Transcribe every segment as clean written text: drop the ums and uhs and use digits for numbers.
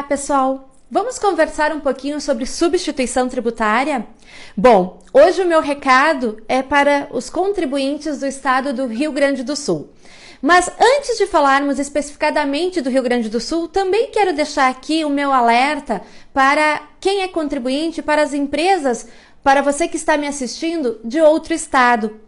Olá, pessoal! Vamos conversar um pouquinho sobre substituição tributária? Bom, hoje o meu recado é para os contribuintes do estado do Rio Grande do Sul. Mas antes de falarmos especificadamente do Rio Grande do Sul, também quero deixar aqui o meu alerta para quem é contribuinte, para as empresas, para você que está me assistindo de outro estado.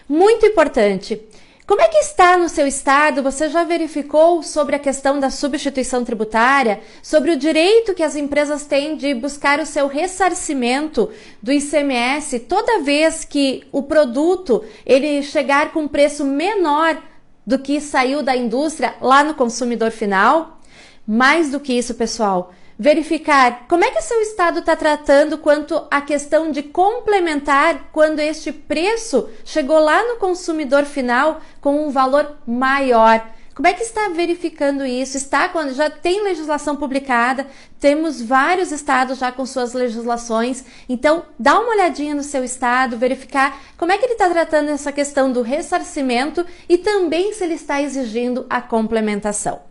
Muito importante! Como é que está no seu estado? Você já verificou sobre a questão da substituição tributária? Sobre o direito que as empresas têm de buscar o seu ressarcimento do ICMS toda vez que o produto ele chegar com um preço menor do que saiu da indústria lá no consumidor final? Mais do que isso, pessoal, verificar como é que o seu estado está tratando quanto à questão de complementar quando este preço chegou lá no consumidor final com um valor maior. Como é que está verificando isso? Está quando já tem legislação publicada, temos vários estados já com suas legislações, então dá uma olhadinha no seu estado, verificar como é que ele está tratando essa questão do ressarcimento e também se ele está exigindo a complementação.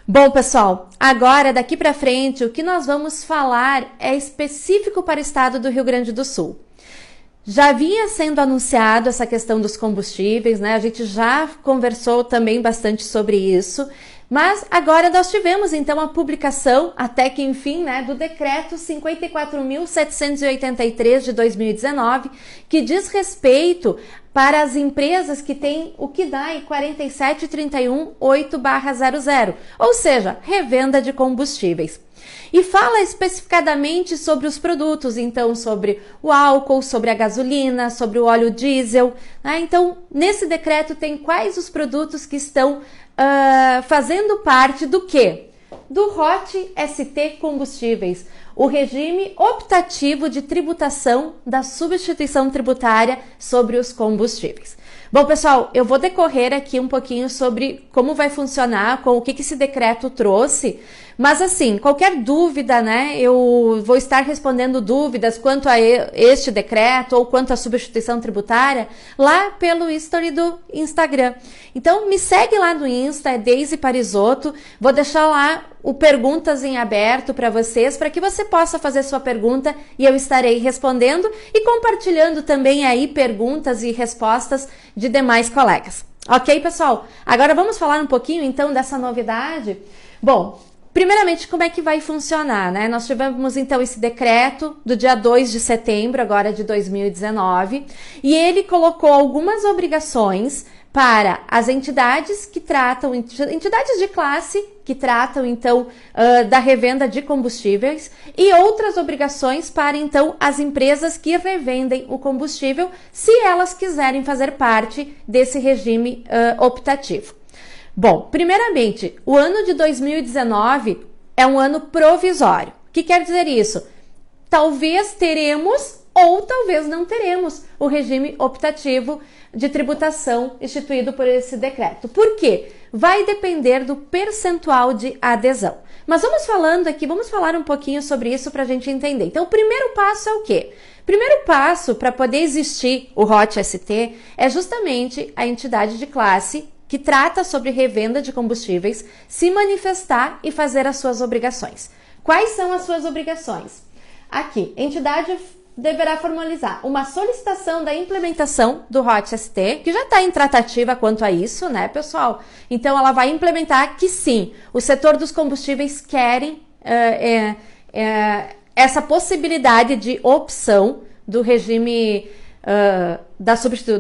Bom, pessoal, agora daqui para frente o que nós vamos falar é específico para o estado do Rio Grande do Sul. Já vinha sendo anunciado essa questão dos combustíveis, né? A gente já conversou também bastante sobre isso, mas agora nós tivemos então a publicação, até que enfim, né, do decreto 54.783 de 2019, que diz respeito para as empresas que têm o KIDAI 47318/00, ou seja, revenda de combustíveis. E fala especificadamente sobre os produtos, então sobre o álcool, sobre a gasolina, sobre o óleo diesel, né? Então, nesse decreto tem quais os produtos que estão fazendo parte do quê? Do ROT ST Combustíveis, o regime optativo de tributação da substituição tributária sobre os combustíveis. Bom, pessoal, eu vou decorrer aqui um pouquinho sobre como vai funcionar, com o que esse decreto trouxe, mas assim, qualquer dúvida, né, eu vou estar respondendo dúvidas quanto a este decreto ou quanto à substituição tributária lá pelo history do Instagram. Então, me segue lá no Insta, é Deise Parisotto, vou deixar lá o perguntas em aberto para vocês, para que você possa fazer sua pergunta e eu estarei respondendo e compartilhando também aí perguntas e respostas de demais colegas. Ok, pessoal? Agora vamos falar um pouquinho então dessa novidade? Bom, primeiramente, como é que vai funcionar, né? Nós tivemos então esse decreto do dia 2 de setembro, agora de 2019, e ele colocou algumas obrigações para as entidades que tratam, entidades de classe que tratam então da revenda de combustíveis e outras obrigações para então as empresas que revendem o combustível, se elas quiserem fazer parte desse regime optativo. Bom, primeiramente, o ano de 2019 é um ano provisório. O que quer dizer isso? Talvez teremos ou talvez não teremos o regime optativo de tributação instituído por esse decreto. Por quê? Vai depender do percentual de adesão. Mas vamos falar um pouquinho sobre isso para a gente entender. Então, o primeiro passo é o quê? O primeiro passo para poder existir o ROT ST é justamente a entidade de classe que trata sobre revenda de combustíveis se manifestar e fazer as suas obrigações. Quais são as suas obrigações? Aqui, entidade deverá formalizar uma solicitação da implementação do ROT ST, que já está em tratativa quanto a isso, né, pessoal? Então, ela vai implementar que sim, o setor dos combustíveis querem essa possibilidade de opção do regime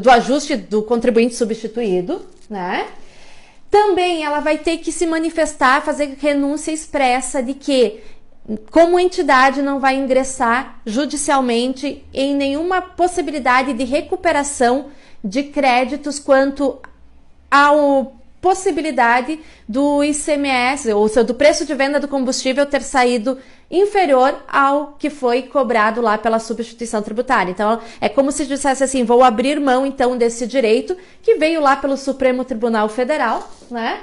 do ajuste do contribuinte substituído, né? Também ela vai ter que se manifestar, fazer renúncia expressa de que como entidade não vai ingressar judicialmente em nenhuma possibilidade de recuperação de créditos quanto à possibilidade do ICMS, ou seja, do preço de venda do combustível ter saído inferior ao que foi cobrado lá pela substituição tributária. Então, é como se dissesse assim, vou abrir mão então desse direito que veio lá pelo Supremo Tribunal Federal, né?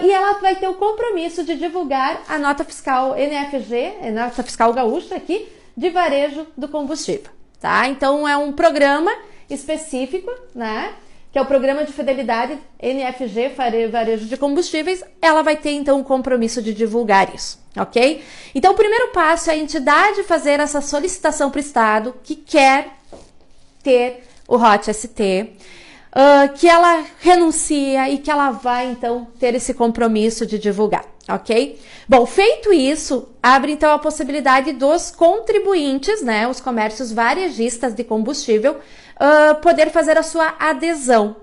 E ela vai ter o compromisso de divulgar a nota fiscal NFG, a nota fiscal gaúcha aqui, de varejo do combustível, tá? Então, é um programa específico, né? Que é o Programa de Fidelidade NFG, Varejo de Combustíveis, ela vai ter então o compromisso de divulgar isso, ok? Então, o primeiro passo é a entidade fazer essa solicitação para o Estado que quer ter o ROT ST, que ela renuncia e que ela vai, então, ter esse compromisso de divulgar, ok? Bom, feito isso, abre, então, a possibilidade dos contribuintes, né, os comércios varejistas de combustível, poder fazer a sua adesão.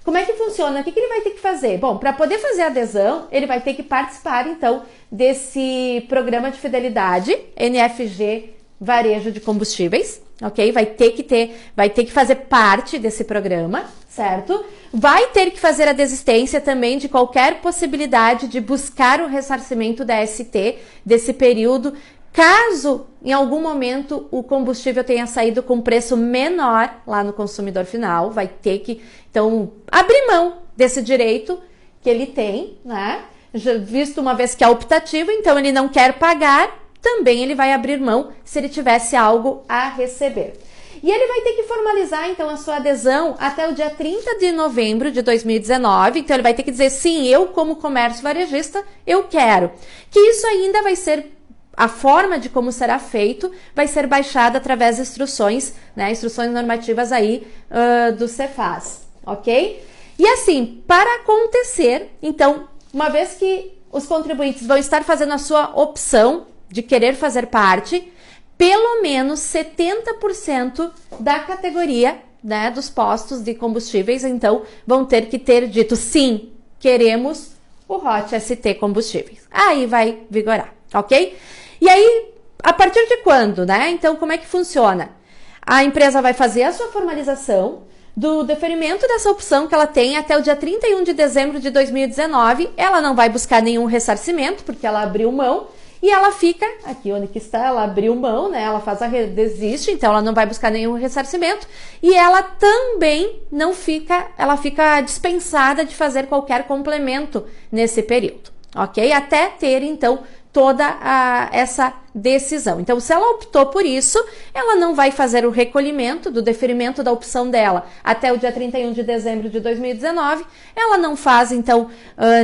Como é que funciona? O que ele vai ter que fazer? Bom, para poder fazer a adesão, ele vai ter que participar, então, desse programa de fidelidade, NFG Varejo de Combustíveis, ok? Vai ter que fazer parte desse programa, certo? Vai ter que fazer a desistência também de qualquer possibilidade de buscar o ressarcimento da ST desse período, caso em algum momento o combustível tenha saído com preço menor lá no consumidor final, vai ter que, então, abrir mão desse direito que ele tem, né? Visto uma vez que é optativo, então ele não quer pagar, também ele vai abrir mão se ele tivesse algo a receber. E ele vai ter que formalizar, então, a sua adesão até o dia 30 de novembro de 2019. Então, ele vai ter que dizer, sim, eu como comércio varejista, eu quero. Que isso ainda vai ser, a forma de como será feito, vai ser baixada através de instruções, né, instruções normativas aí do Cefaz, ok? E assim, para acontecer, então, uma vez que os contribuintes vão estar fazendo a sua opção de querer fazer parte, pelo menos 70% da categoria, né, dos postos de combustíveis, então, vão ter que ter dito sim, queremos o ROT ST Combustíveis. Aí vai vigorar, ok? E aí, a partir de quando, né? Então, como é que funciona? A empresa vai fazer a sua formalização do deferimento dessa opção que ela tem até o dia 31 de dezembro de 2019. Ela não vai buscar nenhum ressarcimento, porque ela abriu mão. E ela fica, aqui onde que está, ela abriu mão, né? Ela faz desiste, então ela não vai buscar nenhum ressarcimento. E ela também não fica, ela fica dispensada de fazer qualquer complemento nesse período, ok? Até ter, então, toda essa decisão. Então, se ela optou por isso, ela não vai fazer o recolhimento do deferimento da opção dela até o dia 31 de dezembro de 2019. Ela não faz, então,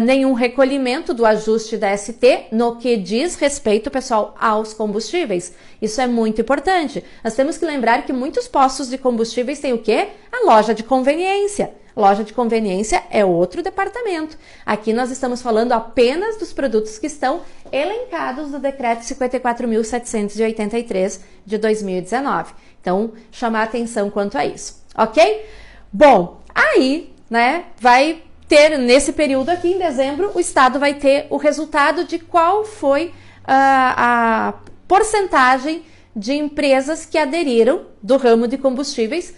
nenhum recolhimento do ajuste da ST no que diz respeito, pessoal, aos combustíveis. Isso é muito importante. Nós temos que lembrar que muitos postos de combustíveis têm o quê? A loja de conveniência. Loja de conveniência é outro departamento. Aqui nós estamos falando apenas dos produtos que estão elencados no Decreto 54.783 de 2019. Então, chamar atenção quanto a isso, ok? Bom, aí, né, vai ter, nesse período aqui, em dezembro, o Estado vai ter o resultado de qual foi a porcentagem de empresas que aderiram do ramo de combustíveis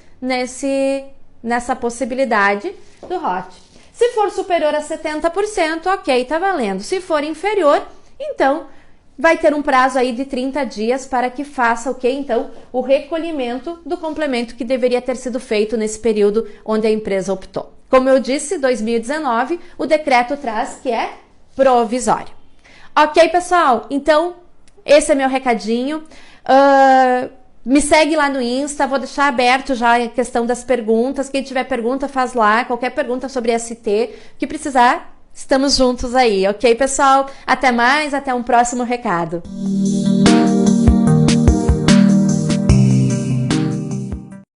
nessa possibilidade do ROT. Se for superior a 70%, ok, tá valendo. Se for inferior, então vai ter um prazo aí de 30 dias para que faça, ok, então, o recolhimento do complemento que deveria ter sido feito nesse período onde a empresa optou. Como eu disse, 2019, o decreto traz que é provisório. Ok, pessoal? Então, esse é meu recadinho. Me segue lá no Insta, vou deixar aberto já a questão das perguntas. Quem tiver pergunta, faz lá. Qualquer pergunta sobre ST, que precisar, estamos juntos aí, ok, pessoal? Até mais, até um próximo recado.